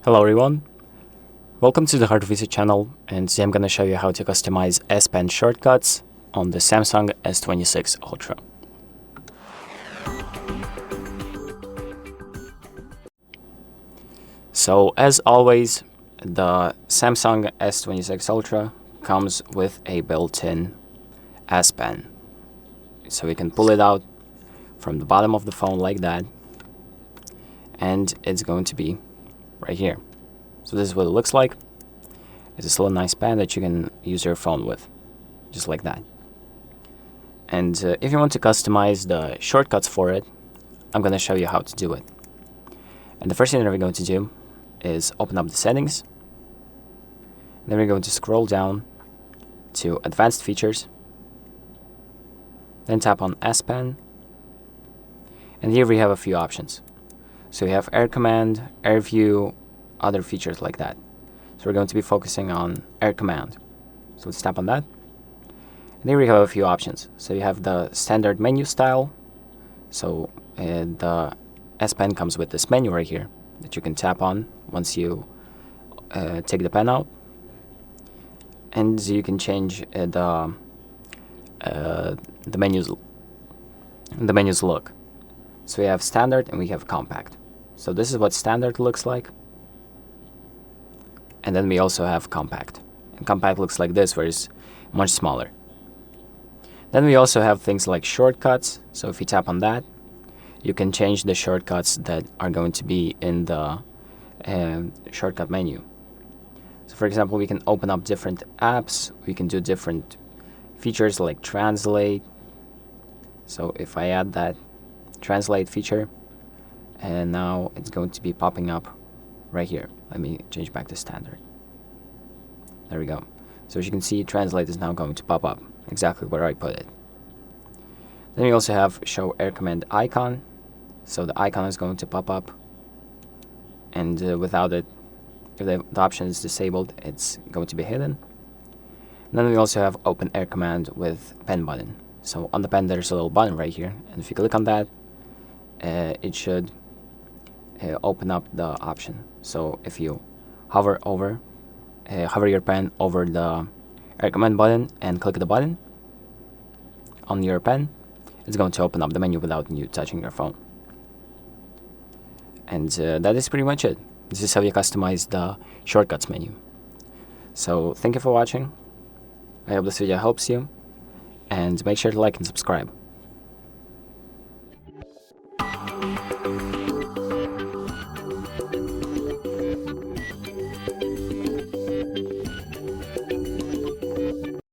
Hello everyone, welcome to the HardReset channel, and today I'm going to show you how to customize SPen shortcuts on the Samsung S26 Ultra. So as always, the Samsung S26 Ultra comes with a built-in SPen. So you can pull it out from the bottom of the phone like that, and it's going to be right here. So this is what it looks like. It's a little nice pen that you can use your phone with, just like that. And if you want to customize the shortcuts for it, I'm going to show you how to do it. And the first thing that we're going to do is open up the settings. Then we're going to scroll down to advanced features. Then tap on SPen. And here we have a few options. So we have Air Command, Air View, other features like that. So we're going to be focusing on Air Command. So let's tap on that. And here we have a few options. So you have the standard menu style. So the SPen comes with this menu right here that you can tap on once you take the pen out. And you can change the menu's look. So we have standard and we have compact. So this is what standard looks like. And then we also have compact. And compact looks like this, where it's much smaller. Then we also have things like shortcuts. So if you tap on that, you can change the shortcuts that are going to be in the shortcut menu. So for example, we can open up different apps. We can do different features like translate. So if I add that translate feature, and now it's going to be popping up right here. Let me change back to standard. There we go. So as you can see, translate is now going to pop up exactly where I put it. Then we also have show Air Command icon. So the icon is going to pop up, and without it, if the option is disabled, it's going to be hidden. And then we also have open Air Command with pen button. So on the pen there's a little button right here, and if you click on that, it should open up the option. So if you hover your pen over the Air Command button and click the button on your pen, it's going to open up the menu without you touching your phone. And that is pretty much it. This is how you customize the shortcuts menu. So thank you for watching. I hope this video helps you, and make sure to like and subscribe.